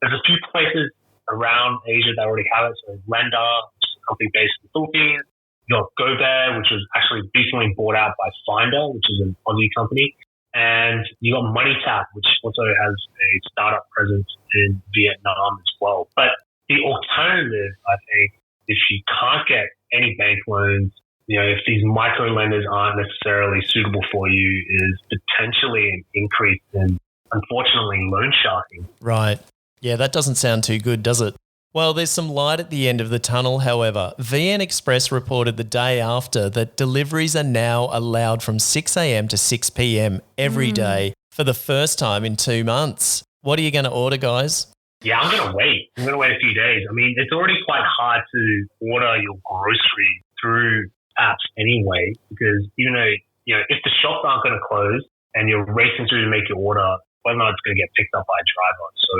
there's a few places around Asia that already have it. So Lender, which is a company based in the Philippines. You got GoBear, which was actually recently bought out by Finder, which is an Aussie company. And you got MoneyTap, which also has a startup presence in Vietnam as well. But the alternative, I think, if you can't get any bank loans, if these micro lenders aren't necessarily suitable for you, is potentially an increase in, unfortunately, loan sharking. Right. Yeah, that doesn't sound too good, does it? Well, there's some light at the end of the tunnel, however. VN Express reported the day after that deliveries are now allowed from 6 a.m. to 6 p.m. every day for the first time in 2 months. What are you going to order, guys? Yeah, I'm going to wait. I'm going to wait a few days. I mean, it's already quite hard to order your groceries through apps anyway, because even though, if the shops aren't going to close and you're racing through to make your order, whether or not it's going to get picked up by a driver. So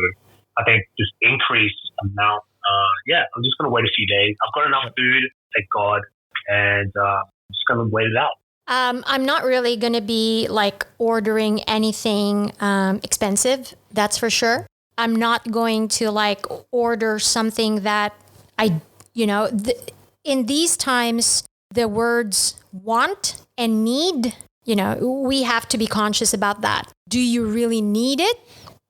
I think this increased amount, I'm just going to wait a few days. I've got enough food, thank God, and I'm just going to wait it out. I'm not really going to be like ordering anything expensive, that's for sure. I'm not going to like order something that in these times, the words want and need, we have to be conscious about that. Do you really need it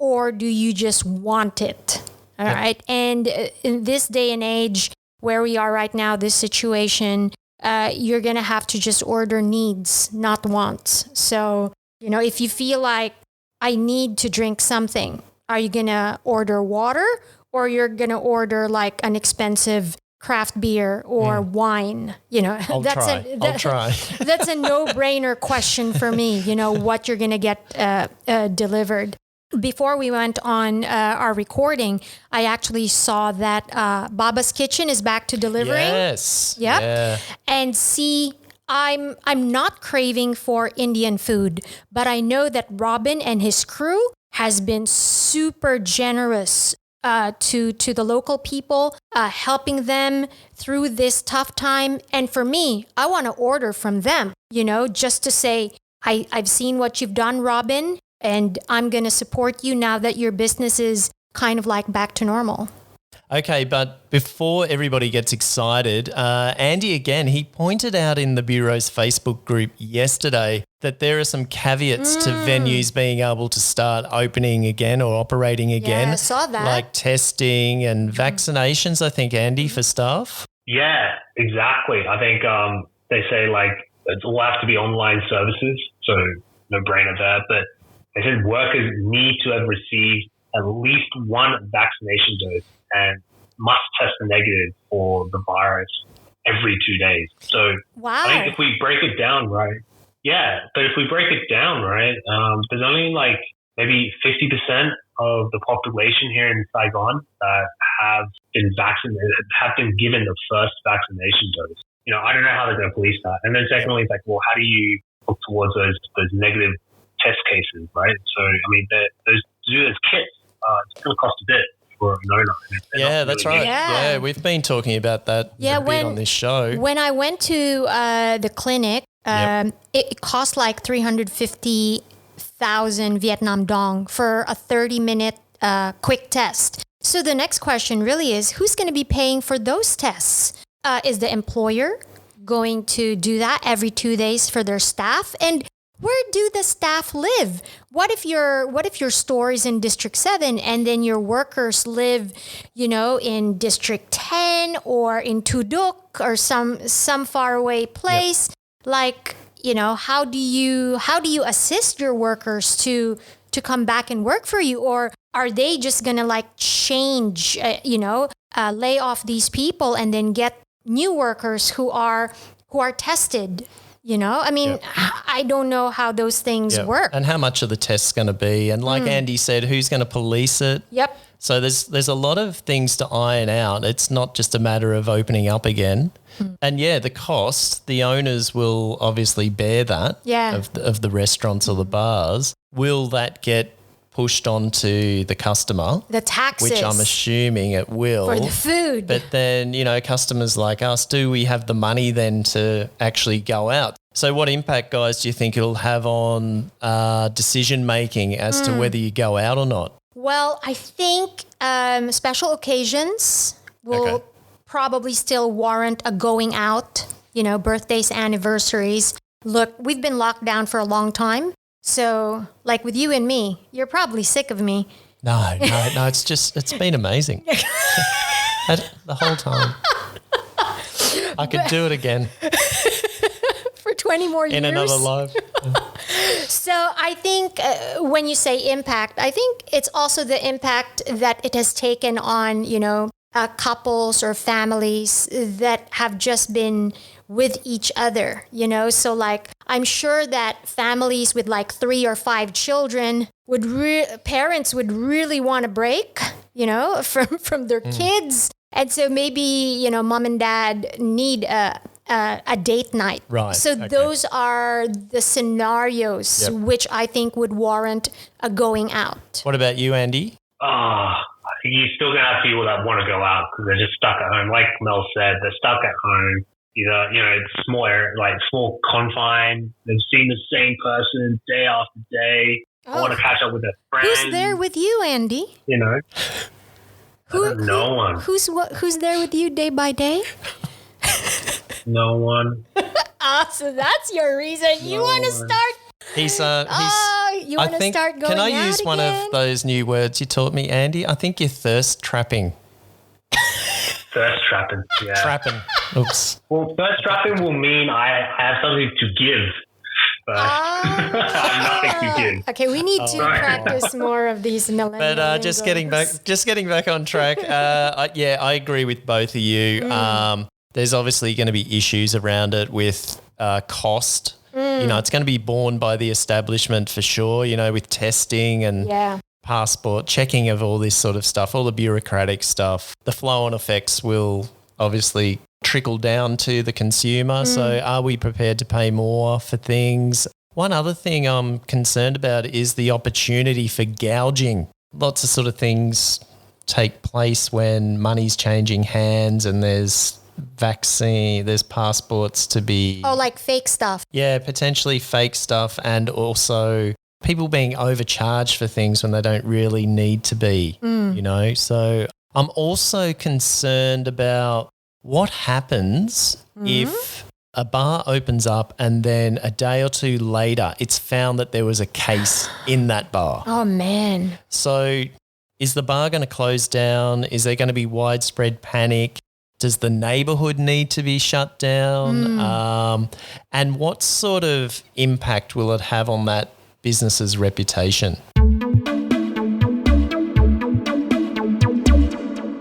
or do you just want it? All right. And in this day and age where we are right now, this situation, you're going to have to just order needs, not wants. So, if you feel like I need to drink something, are you going to order water or you're going to order like an expensive craft beer or wine? I'll try. That's a no-brainer question for me, what you're going to get delivered. Before we went on our recording, I actually saw that Baba's Kitchen is back to delivering. Yes. Yep. Yeah. And see, I'm not craving for Indian food, but I know that Robin and his crew has been super generous to the local people, helping them through this tough time. And for me, I want to order from them, just to say, I've seen what you've done, Robin, and I'm going to support you now that your business is kind of like back to normal. Okay, but before everybody gets excited, Andy, again, he pointed out in the Bureau's Facebook group yesterday that there are some caveats to venues being able to start opening again or operating again. Yeah, I saw that. Like testing and vaccinations, I think, Andy, for staff. Yeah, exactly. I think they say like it all have to be online services, so no brainer there. But they said workers need to have received at least one vaccination dose and must test negative for the virus every 2 days. So wow. I think if we break it down, right? Yeah, but if we break it down, right, there's only like maybe 50% of the population here in Saigon that have been vaccinated, have been given the first vaccination dose. You know, I don't know how they're going to police that. And then secondly, it's like, well, how do you look towards those negative test cases, right? So, I mean, those to do those kits, it's going to cost a bit for an owner. Yeah, that's right. Yeah. Yeah, we've been talking about that a bit on this show. When I went to the clinic, it cost like 350,000 Vietnam dong for a 30-minute quick test. So the next question really is, who's going to be paying for those tests? Is the employer going to do that every 2 days for their staff? And where do the staff live? What if your store is in District 7 and then your workers live, you know, in District 10 or in Tu Duc or some faraway place? Like, you know, how do you assist your workers to come back and work for you? Or are they just gonna like change, lay off these people and then get new workers who are tested? You know, I mean, I don't know how those things work. And how much are the tests going to be? And like Andy said, who's going to police it? Yep. So there's a lot of things to iron out. It's not just a matter of opening up again. And the cost, the owners will obviously bear that of the restaurants or the bars. Will that get pushed onto the customer? The taxes. Which I'm assuming it will. For the food. But then, you know, customers like us, do we have the money then to actually go out? So what impact, guys, do you think it'll have on decision making as to whether you go out or not? Well, I think special occasions will probably still warrant a going out, you know, birthdays, anniversaries. Look, we've been locked down for a long time. So, like with you and me, you're probably sick of me. No, it's been amazing. The whole time. I could do it again. For 20 more years. In another life. So I think when you say impact, I think it's also the impact that it has taken on, you know, couples or families that have just been with each other, you know. So like, I'm sure that families with like 3 or 5 children parents would really want a break, you know, from their kids. And so maybe, you know, mom and dad need a date night. Right. So those are the scenarios which I think would warrant a going out. What about you, Andy? You're still going to have people that want to go out because they're just stuck at home. Like Mel said, they're stuck at home. Either, you know, it's small confine. They've seen the same person day after day. I want to catch up with their friends. Who's there with you, Andy? You know? No one. Who's there with you day by day? No one. So that's your reason. You want to start. You want to start going out. Can I use one of those new words you taught me, Andy? I think you're thirst trapping. Thirst trapping, yeah. Trapping. Oops. Well, thirst trapping will mean I have something to give. But I have nothing to give. Okay, we need to practice more of these millennial. But just getting back on track. I agree with both of you. There's obviously going to be issues around it with cost. You know, it's going to be borne by the establishment for sure, you know, with testing and passport, checking of all this sort of stuff, all the bureaucratic stuff. The flow-on effects will obviously trickle down to the consumer. So are we prepared to pay more for things? One other thing I'm concerned about is the opportunity for gouging. Lots of sort of things take place when money's changing hands and there's there's passports to be... Oh, like fake stuff. Yeah, potentially fake stuff, and also people being overcharged for things when they don't really need to be, you know. So I'm also concerned about what happens if a bar opens up and then a day or two later it's found that there was a case in that bar. Oh, man. So is the bar going to close down? Is there going to be widespread panic? Does the neighbourhood need to be shut down? And what sort of impact will it have on that business's reputation?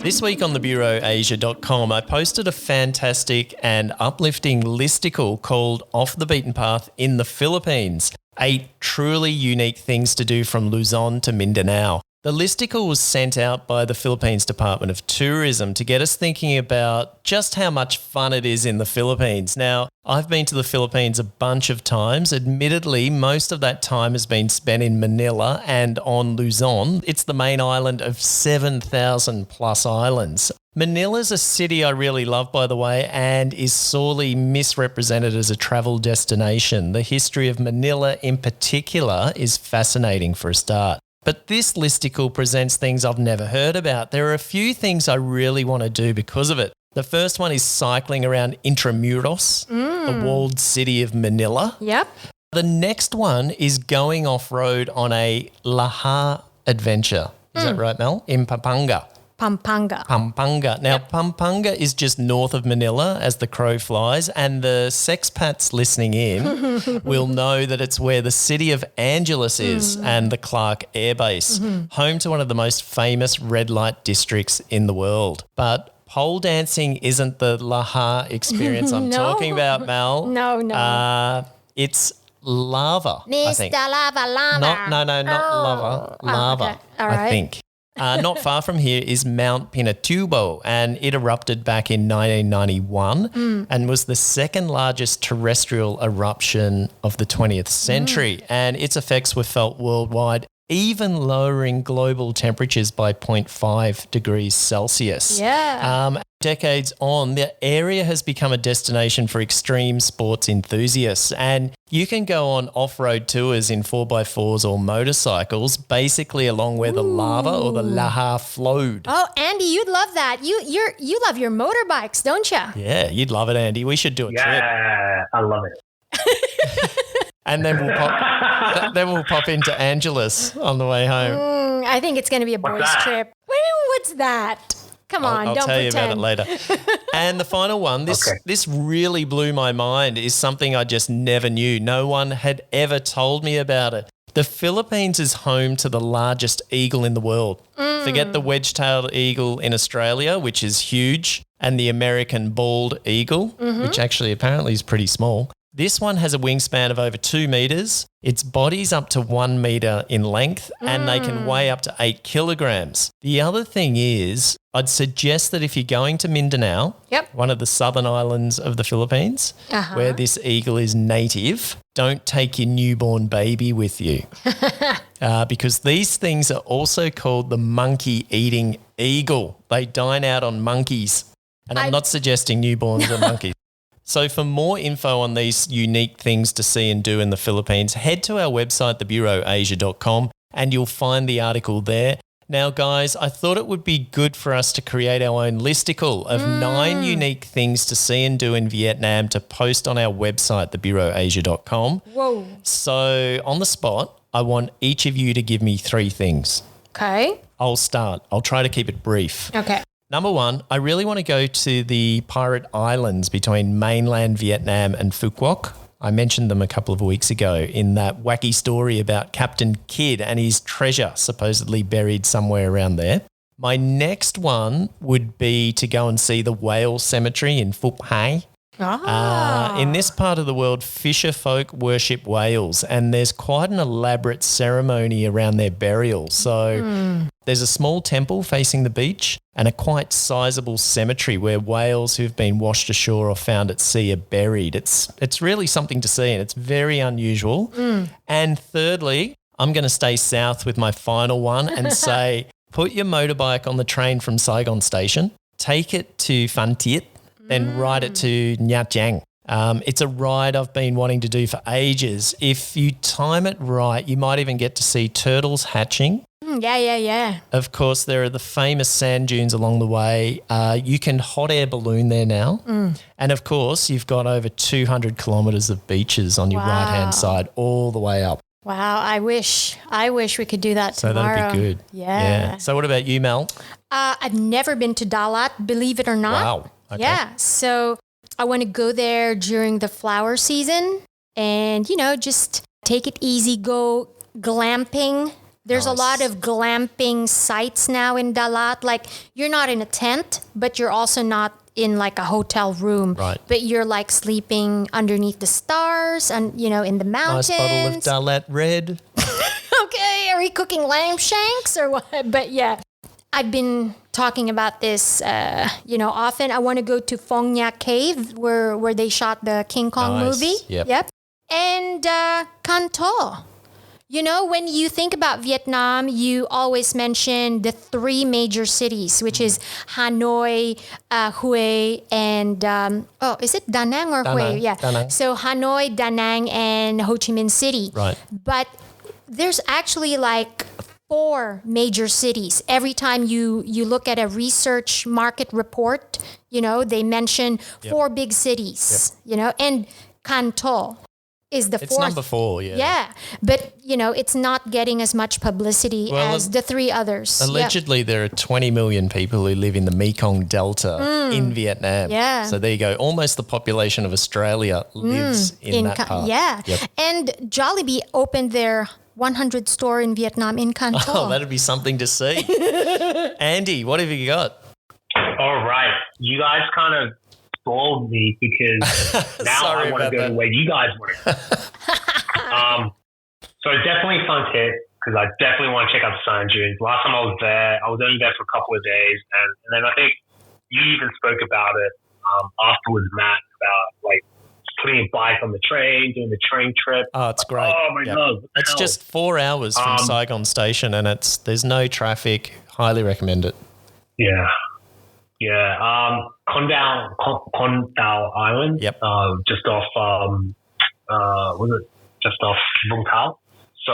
This week on thebureauasia.com, I posted a fantastic and uplifting listicle called Off the Beaten Path in the Philippines, 8 truly unique things to do from Luzon to Mindanao. The listicle was sent out by the Philippines Department of Tourism to get us thinking about just how much fun it is in the Philippines. Now, I've been to the Philippines a bunch of times. Admittedly, most of that time has been spent in Manila and on Luzon. It's the main island of 7,000 plus islands. Manila's a city I really love, by the way, and is sorely misrepresented as a travel destination. The history of Manila in particular is fascinating for a start. But this listicle presents things I've never heard about. There are a few things I really want to do because of it. The first one is cycling around Intramuros, the walled city of Manila. Yep. The next one is going off-road on a Laha adventure. Is that right, Mel? In Pampanga. Pampanga. Now, Pampanga is just north of Manila as the crow flies, and the sexpats listening in will know that it's where the city of Angeles is and the Clark Air Base, home to one of the most famous red light districts in the world. But pole dancing isn't the Laha experience I'm talking about, Mel. No. It's lava, I think. Mr. Lava. Not lava. Lava, okay. All right. I think. Not far from here is Mount Pinatubo, and it erupted back in 1991 and was the second largest terrestrial eruption of the 20th century. And its effects were felt worldwide, even lowering global temperatures by 0.5 degrees Celsius. Yeah. Decades on, the area has become a destination for extreme sports enthusiasts, and you can go on off-road tours in 4x4s or motorcycles, basically along where the lava or the Laha flowed. Oh, Andy, you'd love that. You love your motorbikes, don't you? Yeah, you'd love it, Andy. We should do a trip. Yeah, I love it. And then we'll pop into Angeles on the way home. I think it's going to be a boys' trip. What's that? Come on, I'll don't tell pretend. you about it later. And the final one, this really blew my mind, is something I just never knew. No one had ever told me about it. The Philippines is home to the largest eagle in the world. Forget the wedge-tailed eagle in Australia, which is huge, and the American bald eagle, which actually apparently is pretty small. This one has a wingspan of over 2 meters. Its body's up to 1 meter in length, and they can weigh up to 8 kilograms. The other thing is, I'd suggest that if you're going to Mindanao, one of the southern islands of the Philippines, where this eagle is native, don't take your newborn baby with you. Because these things are also called the monkey-eating eagle. They dine out on monkeys. And I'm not suggesting newborns are monkeys. So for more info on these unique things to see and do in the Philippines, head to our website, thebureauasia.com, and you'll find the article there. Now, guys, I thought it would be good for us to create our own listicle of 9 unique things to see and do in Vietnam to post on our website, thebureauasia.com. Whoa. So on the spot, I want each of you to give me 3 things. Okay. I'll start. I'll try to keep it brief. Okay. Number 1, I really want to go to the pirate islands between mainland Vietnam and Phu Quoc. I mentioned them a couple of weeks ago in that wacky story about Captain Kidd and his treasure supposedly buried somewhere around there. My next one would be to go and see the whale cemetery in Phu Hai. In this part of the world, fisher folk worship whales, and there's quite an elaborate ceremony around their burial. So there's a small temple facing the beach and a quite sizable cemetery where whales who've been washed ashore or found at sea are buried. It's really something to see, and it's very unusual. And thirdly, I'm going to stay south with my final one and say, put your motorbike on the train from Saigon Station, take it to Phan Thiet, then ride it to Nha Trang. It's a ride I've been wanting to do for ages. If you time it right, you might even get to see turtles hatching Yeah. Of course, there are the famous sand dunes along the way. You can hot air balloon there now. And of course, you've got over 200 kilometres of beaches on your right-hand side all the way up. Wow, I wish we could do that tomorrow. So that'd be good. Yeah. So what about you, Mel? I've never been to Dalat, believe it or not. Wow. Okay. Yeah, so I want to go there during the flower season and, just take it easy, go glamping. There's a lot of glamping sites now in Dalat. Like, you're not in a tent, but you're also not in like a hotel room. Right. But you're like sleeping underneath the stars and, in the mountains. Nice bottle of Dalat Red. Okay, are we cooking lamb shanks or what? But yeah, I've been talking about this, often. I want to go to Phong Nha Cave where they shot the King Kong movie. Yep. And Can Tho. When you think about Vietnam, you always mention the three major cities, which is Hanoi, Hue, and, is it Da Nang or Hue? Yeah. Da Nang. So Hanoi, Da Nang, and Ho Chi Minh City. Right. But there's actually like 4 major cities. Every time you look at a research market report, they mention 4 big cities, and Can Tho is the 4th. It's number 4, yeah. Yeah, but, it's not getting as much publicity as the 3 others. Allegedly, there are 20 million people who live in the Mekong Delta in Vietnam. Yeah. So there you go. Almost the population of Australia lives in that part. Yeah. Yep. And Jollibee opened their 100th store in Vietnam in Can Tho. Oh, that'd be something to see. Andy, what have you got? All right. You guys kind of stalled me because now I want to go to where you guys want to go. So definitely Phan Thiết, because I definitely want to check out the sand dunes. Last time I was there, I was only there for a couple of days, and then I think you even spoke about it afterwards, Matt, about like putting a bike on the train, doing the train trip. Oh, it's great. Oh my God. It's just 4 hours from Saigon Station, and there's no traffic. Highly recommend it. Yeah. Con Dao Island. Yep. Just off just off Vung Tau. So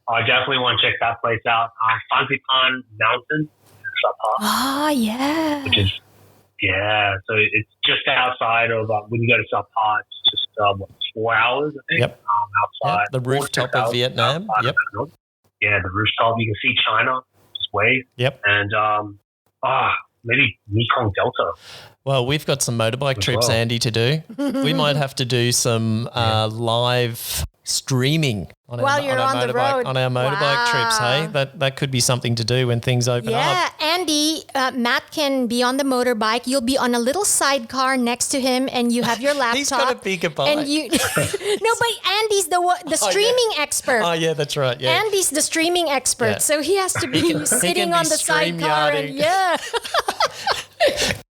I definitely want to check that place out. Phan Thiết Mountain, Oh, yeah. which is so it's just outside of when you go to Sa Pa, it's just 4 hours, I think. Yep. Outside Yep, the rooftop of Vietnam. Yep. Yeah, the rooftop. You can see China, just wave. Yep. And maybe Mekong Delta. Well, we've got some motorbike trips, Andy, to do. We might have to do some live streaming on While our you're on the road. on our motorbike trips. Hey, that could be something to do when things open up. Yeah, Andy, Matt can be on the motorbike. You'll be on a little sidecar next to him, and you have your laptop. He's got a bigger bike. And you, no, but Andy's the streaming expert. Oh yeah, that's right. Yeah. Andy's the streaming expert, Yeah. so he has to be sitting on the sidecar. And,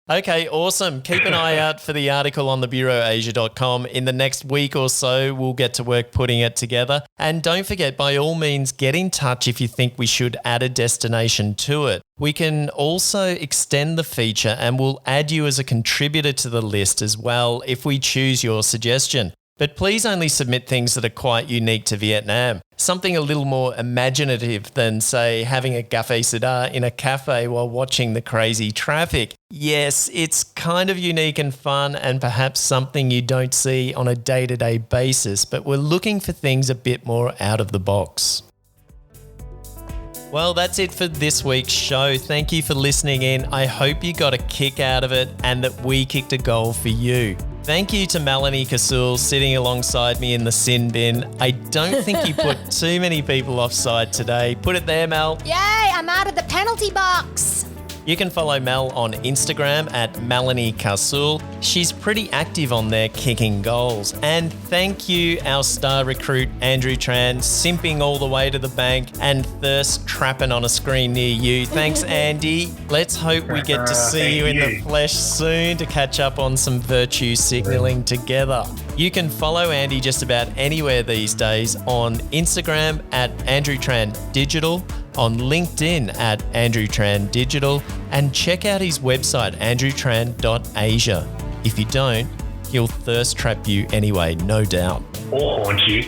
Okay, awesome. Keep an eye out for the article on thebureauasia.com. In the next week or so, we'll get to work putting it together. And don't forget, by all means, get in touch if you think we should add a destination to it. We can also extend the feature and we'll add you as a contributor to the list as well if we choose your suggestion. But please only submit things that are quite unique to Vietnam. Something a little more imaginative than, say, having a café soda in a cafe while watching the crazy traffic. Yes, it's kind of unique and fun and perhaps something you don't see on a day-to-day basis, but we're looking for things a bit more out of the box. Well, that's it for this week's show. Thank you for listening in. I hope you got a kick out of it and that we kicked a goal for you. Thank you to Melanie Kasul sitting alongside me in the sin bin. I don't think you put too many people offside today. Put it there, Mel. Yay, I'm out of the penalty box. You can follow Mel on Instagram at Melanie Kasul. She's pretty active on there kicking goals. And thank you, our star recruit, Andrew Tran, simping all the way to the bank and thirst trapping on a screen near you. Thanks, Andy. Let's hope we get to see you in the flesh soon to catch up on some virtue signalling together. You can follow Andy just about anywhere these days on Instagram at Andrew Tran Digital, on LinkedIn at Andrew Tran Digital, and check out his website, andrewtran.asia. If you don't, he'll thirst trap you anyway, no doubt. or haunt you.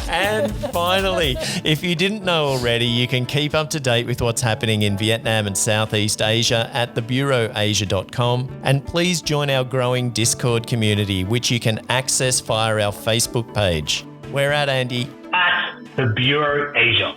And finally, if you didn't know already, you can keep up to date with what's happening in Vietnam and Southeast Asia at thebureauasia.com. And please join our growing Discord community, which you can access via our Facebook page. We're at Andy. At the Bureau Asia.